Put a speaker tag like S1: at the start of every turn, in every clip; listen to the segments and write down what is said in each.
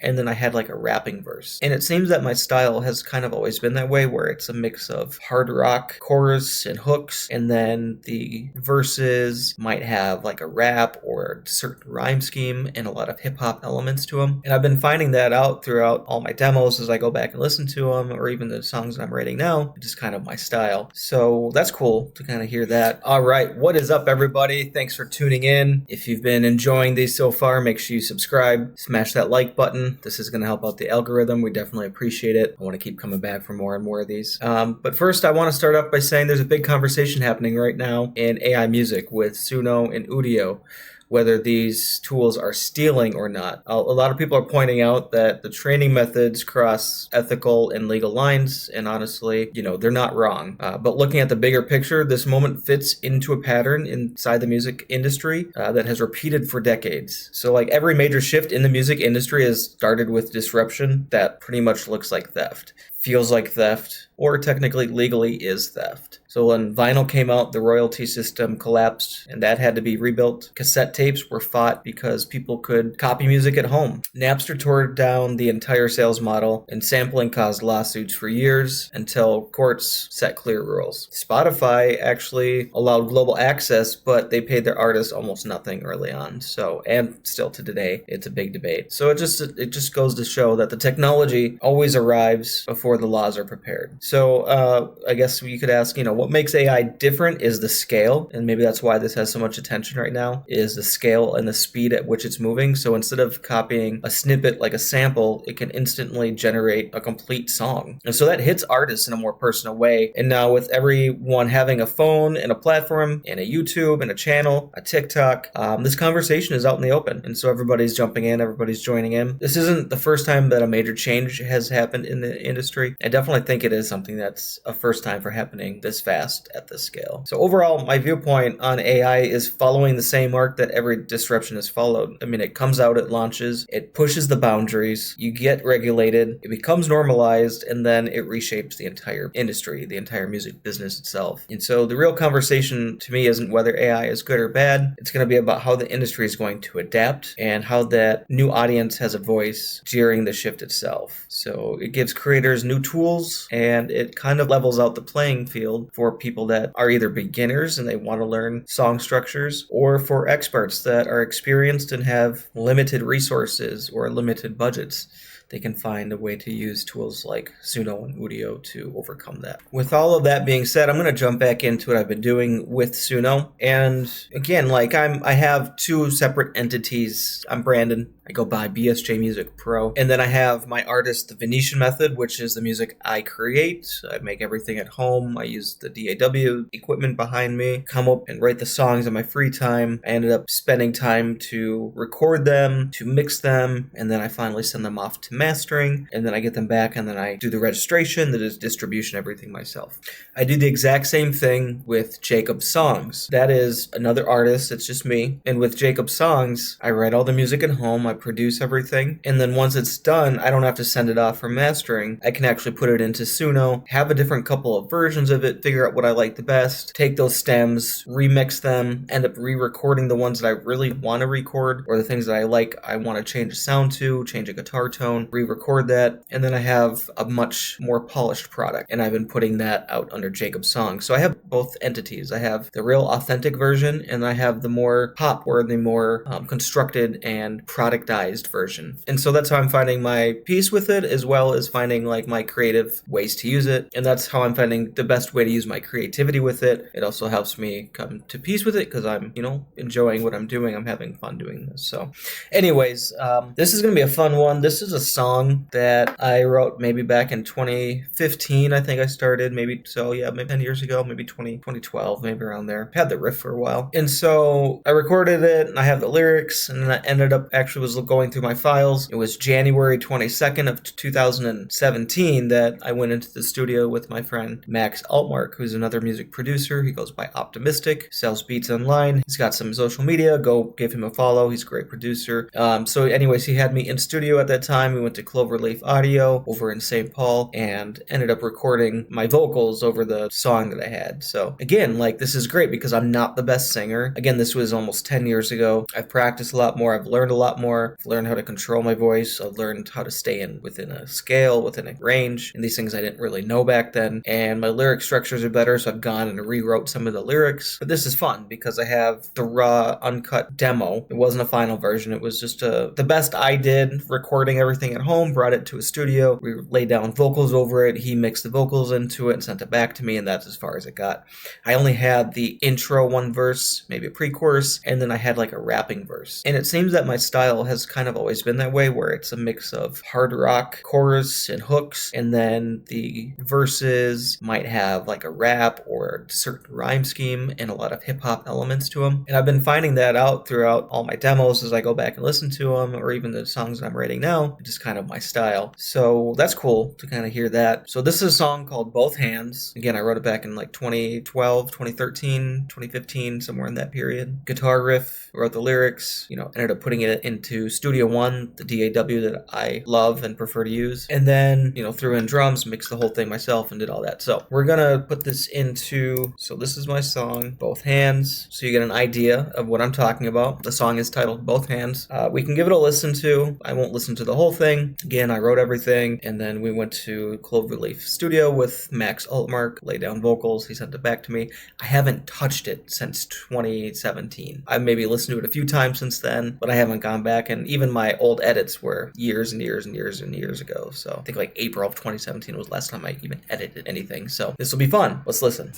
S1: and then I had like a rapping verse. And it seems that my style has kind of always been that way, where it's a mix of hard rock chorus and hooks, and then the verses might have like a rap or a certain rhyme scheme and a lot of hip hop elements to them. And I've been finding that out throughout all my demos as I go back and listen to them, or even the songs that I'm writing now. It's just kind of my style. So that's cool to kind of hear that. All right, what is up, everybody? Thanks for tuning in. If you've been enjoying these so far, make sure you subscribe, smash that like button. This is going to help out the algorithm. We definitely appreciate it. I want to keep coming back for more and more of these. But first, I want to start off by saying there's a big conversation happening right now in AI music with Suno and Udio, whether these tools are stealing or not. A lot of people are pointing out that the training methods cross ethical and legal lines, and honestly, they're not wrong. But looking at the bigger picture, this moment fits into a pattern inside the music industry that has repeated for decades. So like every major shift in the music industry has started with disruption that pretty much looks like theft, feels like theft, or technically legally is theft. So when vinyl came out, the royalty system collapsed and that had to be rebuilt. Cassette tapes were fought because people could copy music at home. Napster tore down the entire sales model, and sampling caused lawsuits for years until courts set clear rules. Spotify actually allowed global access, but they paid their artists almost nothing early on. So, and still to today, it's a big debate. So it just goes to show that the technology always arrives before the laws are prepared. So I guess you could ask, what makes AI different is the scale, and maybe that's why this has so much attention right now, is the scale and the speed at which it's moving. So instead of copying a snippet like a sample, it can instantly generate a complete song. And so that hits artists in a more personal way. And now with everyone having a phone and a platform and a YouTube and a channel, a TikTok, this conversation is out in the open. And so everybody's jumping in, everybody's joining in. This isn't the first time that a major change has happened in the industry. I definitely think it is something that's a first time for happening this fast at this scale. So overall, my viewpoint on AI is following the same arc that every disruption has followed. I mean, it comes out, it launches, it pushes the boundaries, you get regulated, it becomes normalized, and then it reshapes the entire industry, the entire music business itself. And so the real conversation to me isn't whether AI is good or bad. It's going to be about how the industry is going to adapt and how that new audience has a voice during the shift itself. So it gives creators new tools, and it kind of levels out the playing field for people that are either beginners and they want to learn song structures, or for experts that are experienced and have limited resources or limited budgets. They can find a way to use tools like Suno and Udio to overcome that. With all of that being said, I'm going to jump back into what I've been doing with Suno. And again, I have two separate entities. I'm Brandon. I go by BSJ Music Pro. And then I have my artist, the Venetian method, which is the music I create. I make everything at home. I use the DAW equipment behind me, come up and write the songs in my free time. I ended up spending time to record them, to mix them, and then I finally send them off to mastering, and then I get them back, and then I do the registration, the distribution, everything myself. I do the exact same thing with Jacob Songs. That is another artist, it's just me. And with Jacob Songs, I write all the music at home, I produce everything, and then once it's done, I don't have to send it off for mastering. I can actually put it into Suno, have a different couple of versions of it, figure out what I like the best, take those stems, remix them, end up re-recording the ones that I really want to record, or the things that I want to change the sound to, change a guitar tone, re-record that, and then I have a much more polished product, and I've been putting that out under Jacob Songs. So I have both entities. I have the real authentic version, and I have the more pop, or the more constructed and productized version. And so that's how I'm finding my peace with it, as well as finding my creative ways to use it, and that's how I'm finding the best way to use my creativity with it. It also helps me come to peace with it, because I'm, enjoying what I'm doing. I'm having fun doing this. So anyways, this is going to be a fun one. This is a song that I wrote maybe back in 2015, I think I started, maybe 10 years ago, maybe 2012, maybe around there. Had the riff for a while. And so I recorded it, and I have the lyrics, and then I ended up was going through my files. It was January 22nd of 2017 that I went into the studio with my friend Max Altmark, who's another music producer. He goes by Optimistic, sells beats online. He's got some social media. Go give him a follow. He's a great producer. So anyways, he had me in studio at that time. We went to Cloverleaf Audio over in St. Paul and ended up recording my vocals over the song that I had. So again, like, this is great because I'm not the best singer. Again, this was almost 10 years ago. I've practiced a lot more. I've learned a lot more. I've learned how to control my voice. I've learned how to stay within a scale, within a range, and these things I didn't really know back then. And my lyric structures are better, so I've gone and rewrote some of the lyrics. But this is fun because I have the raw, uncut demo. It wasn't a final version. It was just the best I did, recording everything at home, brought it to a studio. We laid down vocals over it. He mixed the vocals into it and sent it back to me, and that's as far as it got. I only had the intro, one verse, maybe a pre-chorus, and then I had like a rapping verse. And it seems that my style has kind of always been that way, where it's a mix of hard rock, chorus, and hooks, and then the verses might have like a rap or a certain rhyme scheme and a lot of hip-hop elements to them. And I've been finding that out throughout all my demos as I go back and listen to them, or even the songs that I'm writing now, just kind of my style. So that's cool to kind of hear that. So this is a song called Both Hands. Again, I wrote it back in like 2012, 2013, 2015, somewhere in that period. Guitar riff, wrote the lyrics, ended up putting it into Studio One, the DAW that I love and prefer to use. And then, threw in drums, mixed the whole thing myself, and did all that. So we're gonna put this into, so this is my song, Both Hands, so you get an idea of what I'm talking about. The song is titled Both Hands. We can give it a listen to. I won't listen to the whole thing. Again, I wrote everything, and then we went to Cloverleaf Studio with Max Altmark, laid down vocals. He sent it back to me. I haven't touched it since 2017. I've maybe listened to it a few times since then, but I haven't gone back, and even my old edits were years and years and years and years ago. So I think like April of 2017 was the last time I even edited anything. So this will be fun. Let's listen.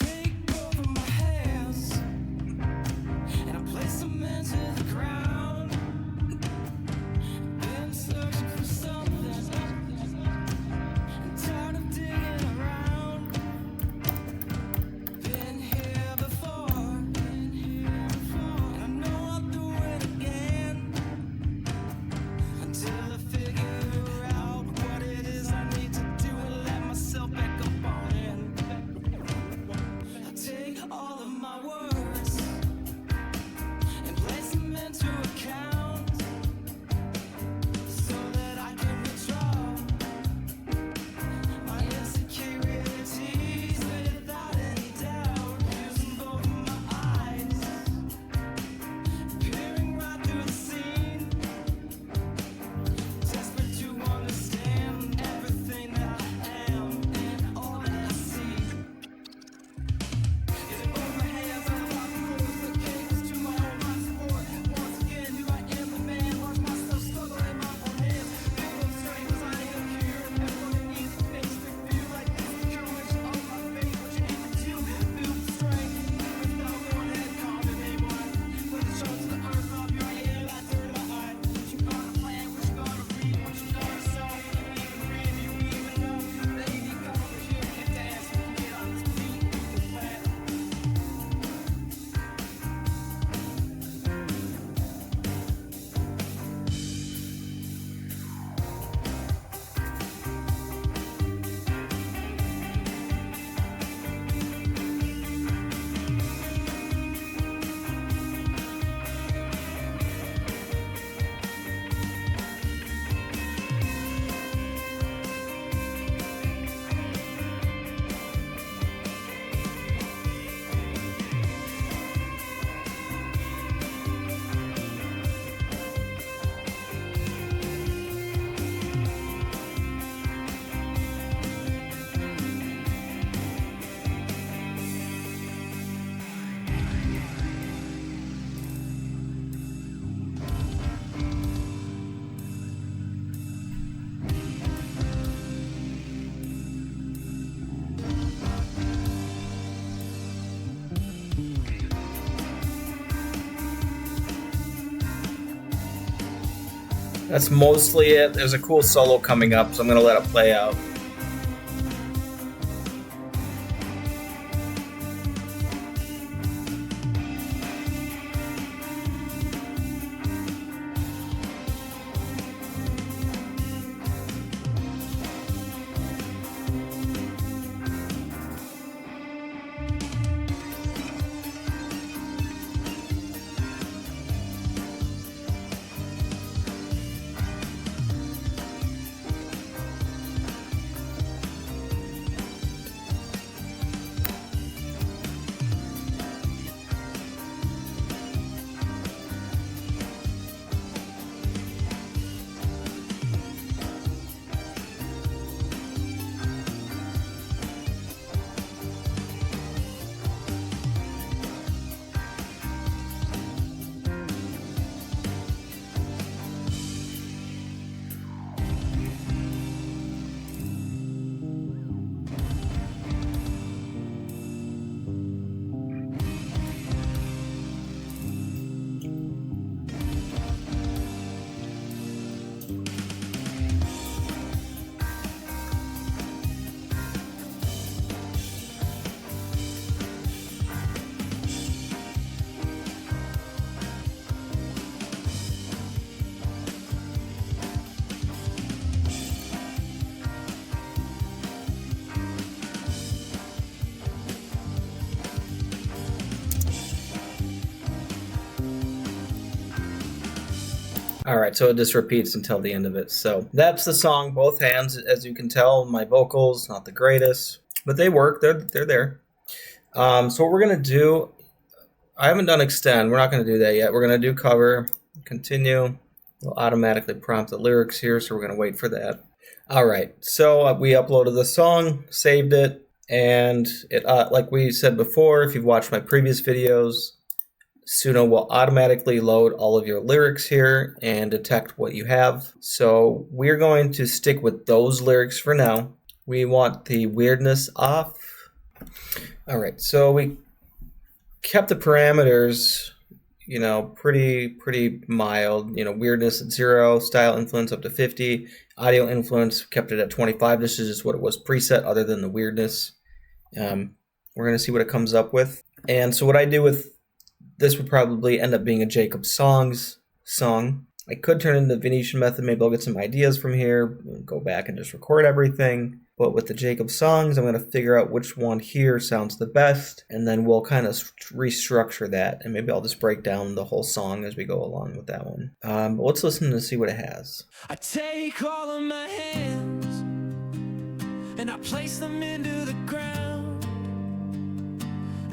S1: That's mostly it. There's a cool solo coming up, so I'm going to let it play out. All right, so it just repeats until the end of it. So that's the song, Both Hands. As you can tell, my vocals, not the greatest, but they work. They're there. So what we're going to do, I haven't done extend. We're not going to do that yet. We're going to do cover, continue. We'll automatically prompt the lyrics here, so we're going to wait for that. All right, so we uploaded the song, saved it, and it, like we said before, if you've watched my previous videos, Suno will automatically load all of your lyrics here and detect what you have. So we're going to stick with those lyrics for now. We want the weirdness off. All right, so we kept the parameters, you know, pretty mild. You know, weirdness at 0, style influence up to 50, audio influence kept it at 25. This is just what it was preset, other than the weirdness. We're going to see what it comes up with. And so what I do with this would probably end up being a Jacob Songs song. I could turn it into the Venetian method. Maybe I'll get some ideas from here, go back and just record everything. But with the Jacob Songs, I'm going to figure out which one here sounds the best, and then we'll kind of restructure that. And maybe I'll just break down the whole song as we go along with that one. But let's listen to see what it has.
S2: I take all of my hands and I place them into the ground.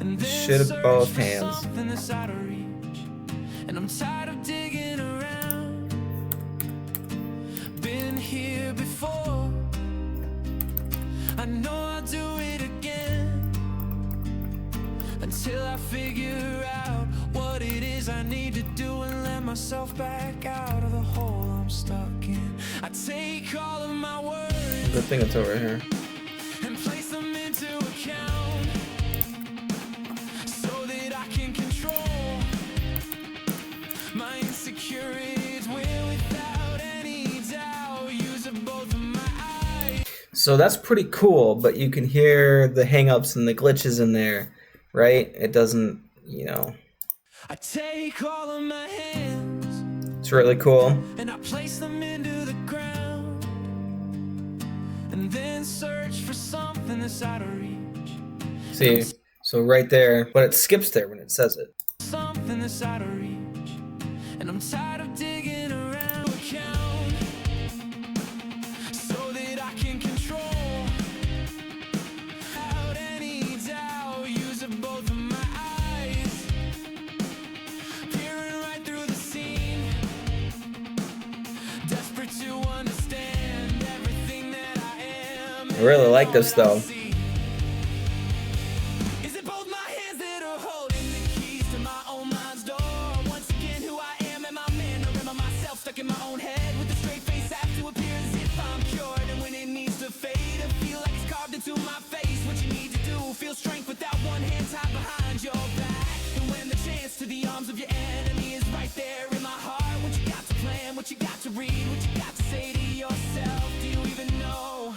S2: And
S1: Shit at both hands.
S2: That's out of reach. And I'm tired of digging around. Been here before. I know I'll do it again. Until I figure out what it is I need to do and let myself back out of the hole I'm stuck in. I take all of my words.
S1: Good thing it's over here.
S2: And place them into account.
S1: So that's pretty cool, but you can hear the hang-ups and the glitches in there, right? It doesn't, you know.
S2: I take all of my hands.
S1: It's really cool.
S2: And I place them into the ground. And then search for something that's out of reach.
S1: See, so right there, but it skips there when it says it.
S2: Something that's out of reach. And I'm tired of digging around account. So that I can control. Without any doubt, using both of my eyes. Peering right through the scene. Desperate to understand everything that I am.
S1: I really like this though.
S2: In my own head with a straight face, I have to appear as if I'm cured. And when it needs to fade, I feel like it's carved into my face. What you need to do, feel strength without one hand tied behind your back. And when the chance to the arms of your enemy is right there in my heart, what you got to plan, what you got to read, what you got to say to yourself. Do you even know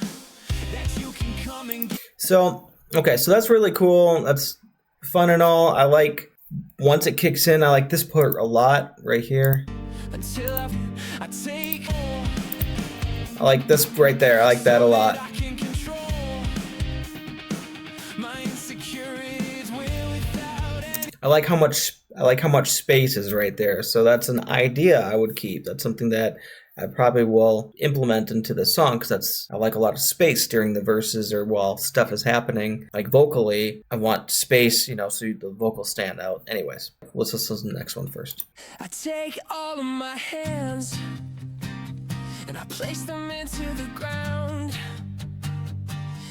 S2: that you can come and get... So,
S1: okay, so that's really cool. That's fun and all. I like, once it kicks in, I like this part a lot right here.
S2: Until I take.
S1: I like this right there. I like that a lot. I like how much space is right there. So that's an idea I would keep. That's something that I probably will implement into the song, because I like a lot of space during the verses or while stuff is happening. Like vocally, I want space, you know, so the vocals stand out. Anyways, let's listen to the next one first.
S2: I take all of my hands and I place them into the ground,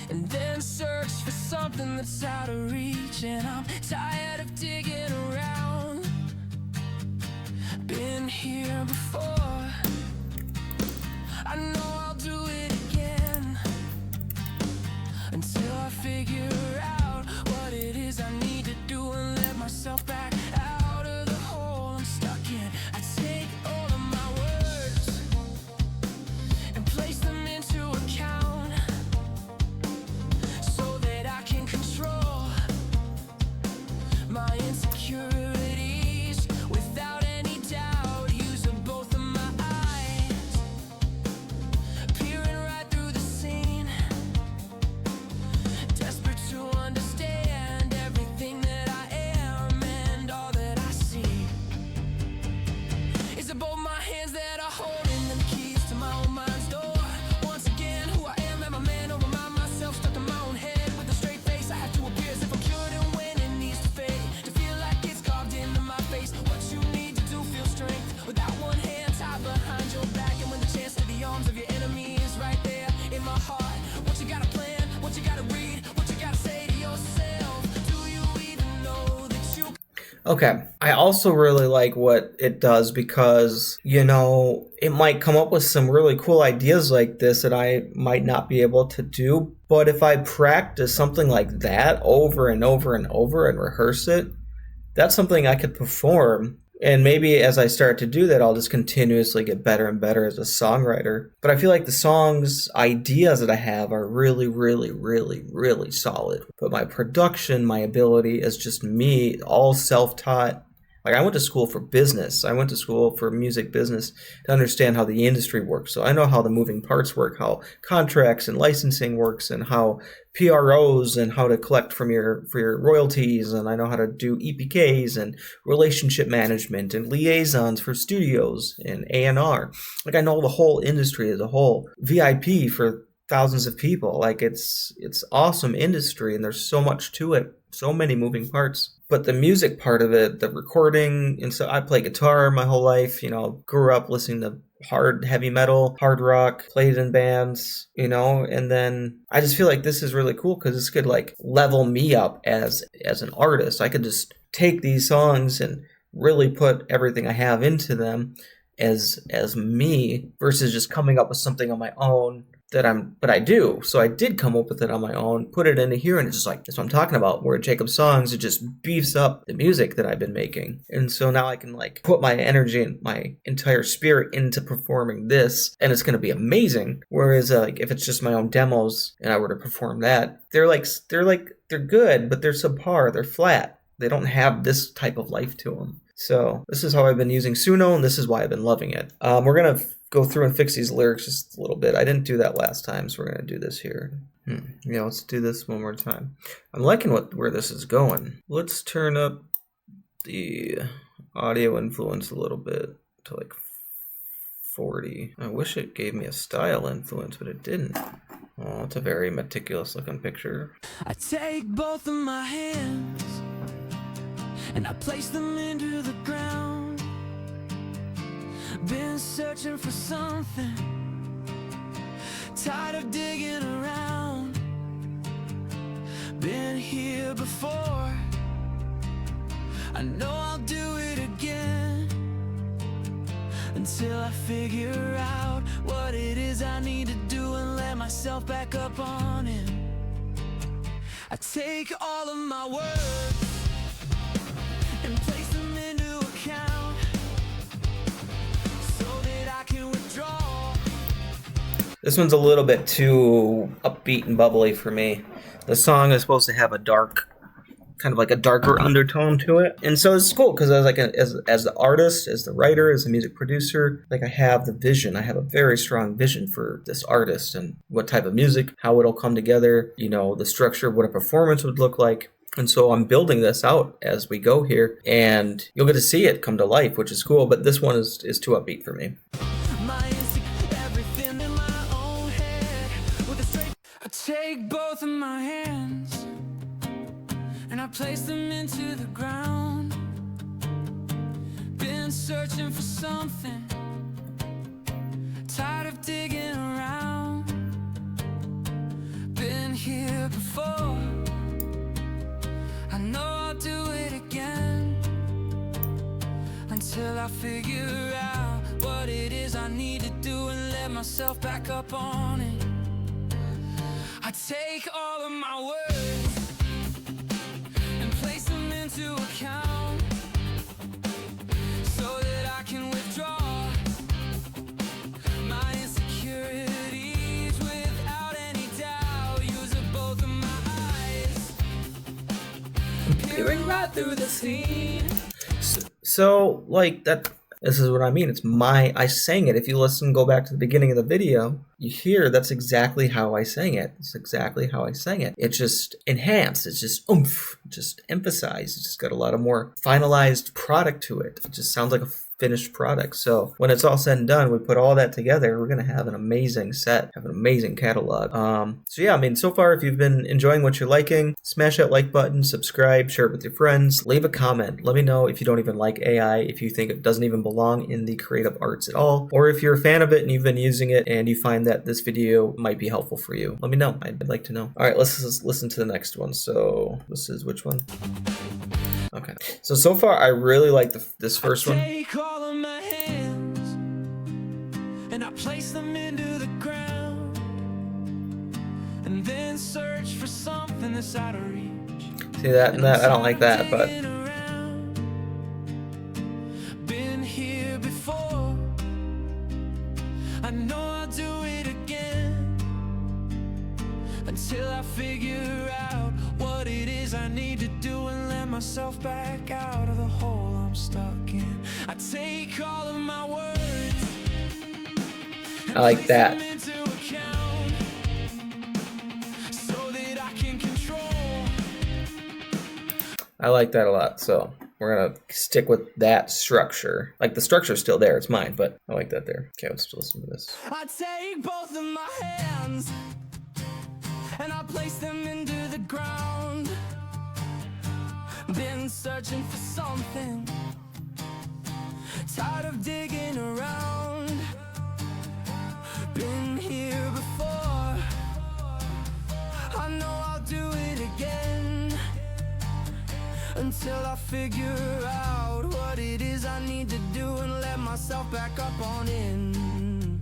S2: and then search for something that's out of reach. And I'm tired of digging around. Been here before. I know I'll do it again until I figure out what it is I need to do and let myself back out of the hole I'm stuck in. I take all of my words and place them into account so that I can control my insecurities without any doubt. Using both of my eyes, peering right through the scene, desperate what you gotta read, what you gotta say to yourself. Do you even know that you...
S1: Okay, I also really like what it does because, it might come up with some really cool ideas like this that I might not be able to do. But if I practice something like that over and over and over and rehearse it, that's something I could perform. And maybe as I start to do that, I'll just continuously get better and better as a songwriter. But I feel like the songs ideas that I have are really, really, really, really solid. But my production, my ability is just me, all self-taught. Like, I went to school for business. I went to school for music business to understand how the industry works. So I know how the moving parts work, how contracts and licensing works, and how PROs and how to collect from for your royalties, and I know how to do EPKs and relationship management and liaisons for studios and A&R. Like, I know the whole industry as a whole. VIP for thousands of people. Like, it's awesome industry, and there's so much to it, so many moving parts. But the music part of it, the recording, and so I play guitar my whole life, grew up listening to hard heavy metal, hard rock, played in bands, and then I just feel like this is really cool because this could like level me up as an artist. I could just take these songs and really put everything I have into them as me versus just coming up with something on my own but I do. So I did come up with it on my own, put it into here, and it's just like, that's what I'm talking about, where Jacob's songs, it just beefs up the music that I've been making. And so now I can like put my energy and my entire spirit into performing this, and it's going to be amazing. Whereas like if it's just my own demos and I were to perform that, they're good, but they're subpar, they're flat. They don't have this type of life to them. So this is how I've been using Suno, and this is why I've been loving it. We're going to go through and fix these lyrics just a little bit. I didn't do that last time, so we're going to do this here. Let's do this one more time. I'm liking where this is going. Let's turn up the audio influence a little bit to like 40. I wish it gave me a style influence, but it didn't. Oh, it's a very meticulous looking picture.
S2: I take both of my hands and I place them into the ground. Been searching for something, tired of digging around. Been here before, I know I'll do it again, until I figure out what it is I need to do and let myself back up on it. I take all of my words and place them into account, so that I can withdraw.
S1: This one's a little bit too upbeat and bubbly for me. The song is supposed to have a dark, kind of like a darker undertone to it, and so it's cool because as the artist, as the writer, as the music producer, like I have the vision. I have a very strong vision for this artist and what type of music, how it'll come together. The structure of what a performance would look like. And so I'm building this out as we go here, and you'll get to see it come to life, which is cool. But this one is too upbeat for me.
S2: Everything in my own head with a straight. I take both of my hands and I place them into the ground. Been searching for something, tired of digging around. Been here before, I know I'll do it again, until I figure out what it is I need to do and let myself back up on it. I take all of my words and place them into account, so that I can withdraw my insecurities without any doubt. Use up both of my eyes, peering right through the scene.
S1: So like that. This is what I mean. I sang it. If you listen, go back to the beginning of the video, you hear that's exactly how I sang it. It's exactly how I sang it. It's just enhanced. It's just oomph, just emphasized. It's just got a lot of more finalized product to it. It just sounds like finished product. So when it's all said and done, we put all that together, we're going to have an amazing set, have an amazing catalog. So yeah, I mean, so far, if you've been enjoying what you're liking, smash that like button, subscribe, share it with your friends, leave a comment. Let me know if you don't even like AI, if you think it doesn't even belong in the creative arts at all, or if you're a fan of it and you've been using it and you find that this video might be helpful for you. Let me know. I'd like to know. All right, let's just listen to the next one. So this is which one? Okay. So far, I really like this first one.
S2: Take all of my hands and I place them into the ground and then search for something that's out of reach.
S1: See that? And that I don't like that, but
S2: been here before. I know I'll do it again until I figure out what it is I need to do and let myself back out of the hole I'm stuck in. I take all of my words.
S1: I like that. I like that a lot, so we're gonna stick with that structure. Like, the structure's still there, it's mine, but I like that there. Okay, let's listen to this.
S2: I take both of my hands and I place them into the ground. Been searching for something, tired of digging around. Been here before, I know I'll do it again until I figure out what it is I need to do and let myself back up on in.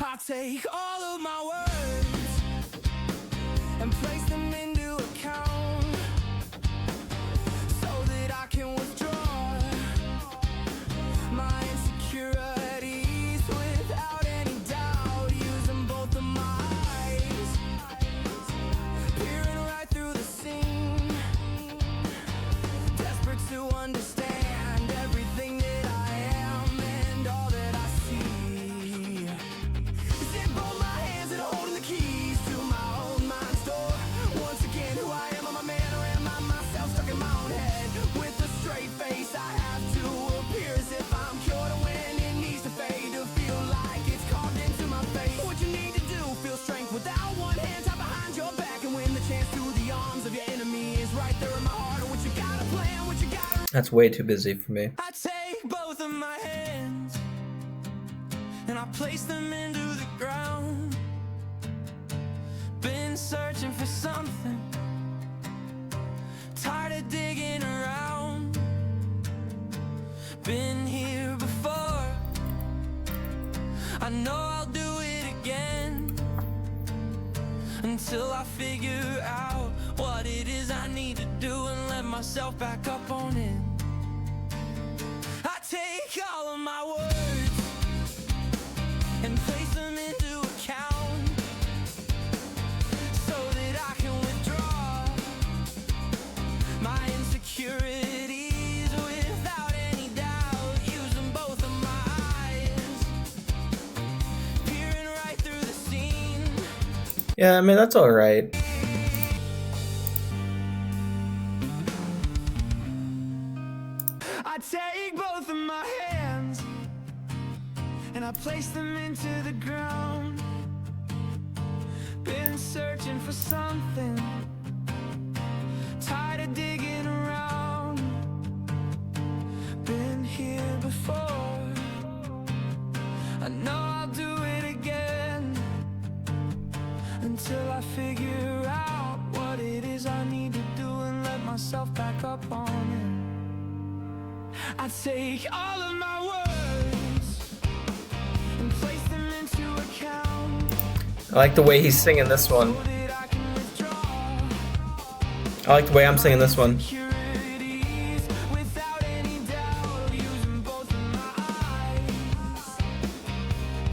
S2: I take all of my words and place them into account so that I can withdraw my insecurities without any doubt, using both of my eyes, peering right through the scene, desperate to understand everything that I am and all that I see. It's in both my hands and holding the keys to my own mind's door. Once again, who I am I man, or am I myself stuck in my own head? With a straight face, I have to appear as if I'm cured when it needs to fade, to feel like it's carved into my face. What you need to do, feel strength without one hand tied behind your back, and when the chance to the arms of your enemy is right there in my heart. What you gotta plan, what you gotta.
S1: That's way too busy for me.
S2: I take both of my hands and I place them into the ground. Been searching for something, tired of digging around. Been here before, I know I'll do it again until I figure out what it is I need to do and let myself back up on it. I take all of my words and place them into account so that I can withdraw my insecurities without any doubt, using both of my eyes, peering right through the scene.
S1: Yeah, I mean, that's all right.
S2: I take both of my hands and I place them into the ground. Been searching for something, tired of digging around. Been here before, I know I'll do it again until I figure out what it is I need to do and let myself back up on it. I take all of my words and place them into account
S1: I like the way he's singing this one.
S2: so that I can withdraw
S1: I like the way I'm singing this one.
S2: insecurities without any doubt, using both of my eyes,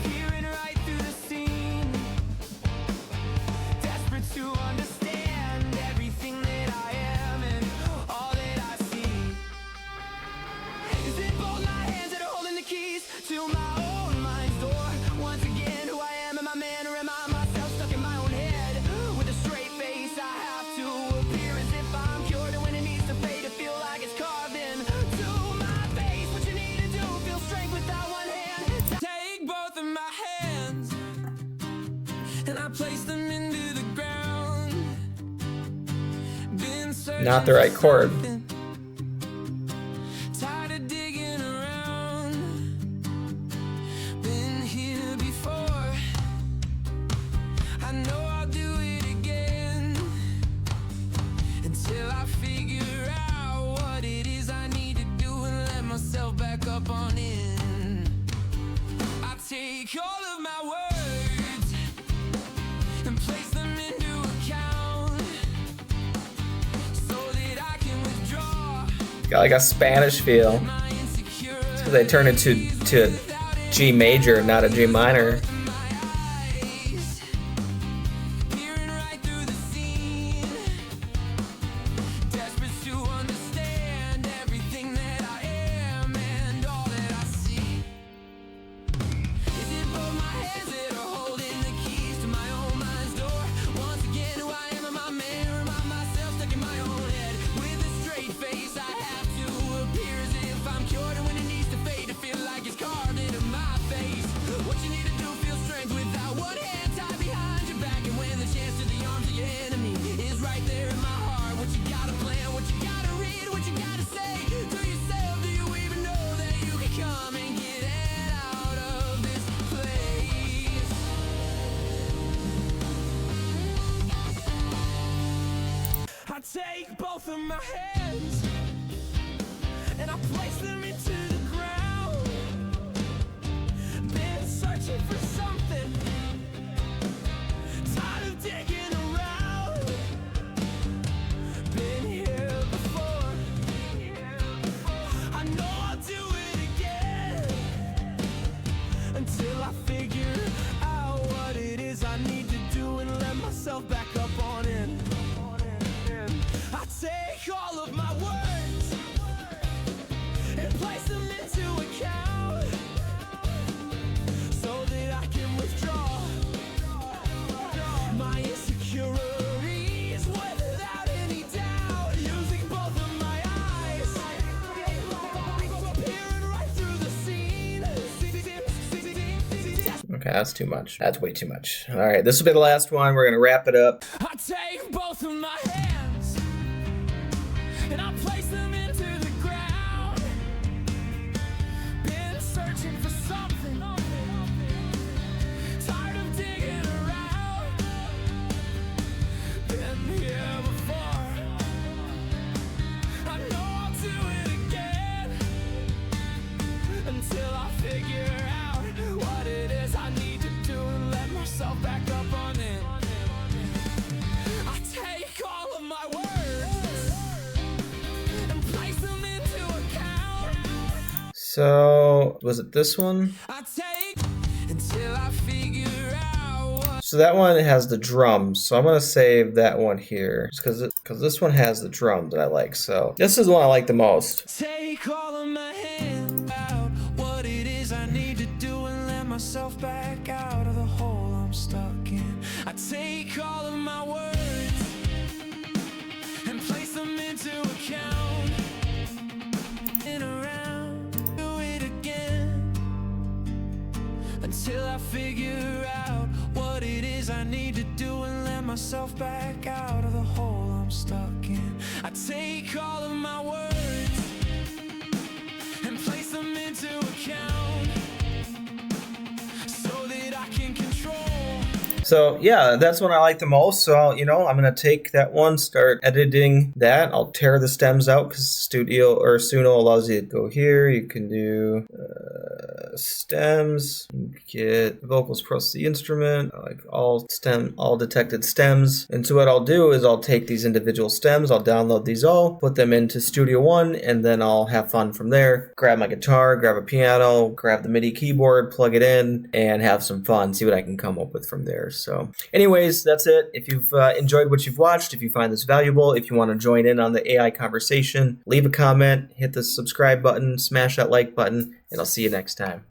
S2: peering right through the scene, desperate to understand everything that I am and all that I see. Is it both my hands that are holding the keys to my own mind's door? Once again, who I am I man, or am I myself stuck in my own head? With a straight face, I have to appear as if I'm cured when it needs and I place them into the ground. Been searching
S1: Not the right
S2: for
S1: chord.
S2: something, tired of digging around. Been here before, I know I'll do it again, until I figure out what it is I need to do and let myself back up on in. I take all of my words and place them into account, so that I can withdraw
S1: Got like a Spanish feel.
S2: my insecurity.
S1: Because they turn it to G major, not a G minor.
S2: My eyes peering right through the scene, desperate to understand everything that I am and all that I see. Is it both my hands that are holding the keys to my own mind's door? Once again, who I am and my man, remind myself stuck in my own head. With a straight face, I have to appear as if I'm cured, and when it needs to fade, to feel like it's carved into my face. What you need to do, feel strength without one hand tied behind your back, and when the chance to the arms of your enemy is right there in my heart. What you gotta plan, what you gotta read, what you gotta say to yourself. Do you even know that you can come and get out of this place? I take both of my hands and I place them into the ground. Been searching for something, tired of digging around. Been here before, I know I'll do it again, until I figure out what it is I need to do and let myself back up on it. I take all of my words and place them into account, so that I can withdraw my insecurities without any doubt. Using both of my eyes, peering right through the scene.
S1: Okay, that's too much. That's way too much. All right, this will be the last one. We're gonna wrap it up.
S2: I take both of my hands and I place them into the ground. Been searching for something, tired of digging around. Been here before, I know I'll do it again, until I figure out what it is I need to do and let myself back up on it. I take all of my words and place them into account.
S1: So, was it this one?
S2: I take until I figure out what.
S1: So that one has the drums. So I'm gonna save that one here, because this one has the drum that I like. So this is the one I like the most.
S2: Take all of my hand out, what it is I need to do and let myself back out of the hole I'm stuck in. I take all of my words and place them into account. And around, do it again, until I figure out what it is I need to do and let myself back out of the hole I'm stuck in. I take all of my words and place them into account, so that I can control.
S1: So yeah, that's one I like the most. So I'm gonna take that one, start editing that. I'll tear the stems out because Studio or Suno allows you to go here. You can do stems, get vocals plus the instrument, like all detected stems. And so what I'll do is I'll take these individual stems, I'll download these all, put them into Studio One, and then I'll have fun from there. Grab my guitar, grab a piano, grab the MIDI keyboard, plug it in, and have some fun. See what I can come up with from there. So anyways, that's it. If you've enjoyed what you've watched, if you find this valuable, if you want to join in on the AI conversation, leave a comment, hit the subscribe button, smash that like button, and I'll see you next time.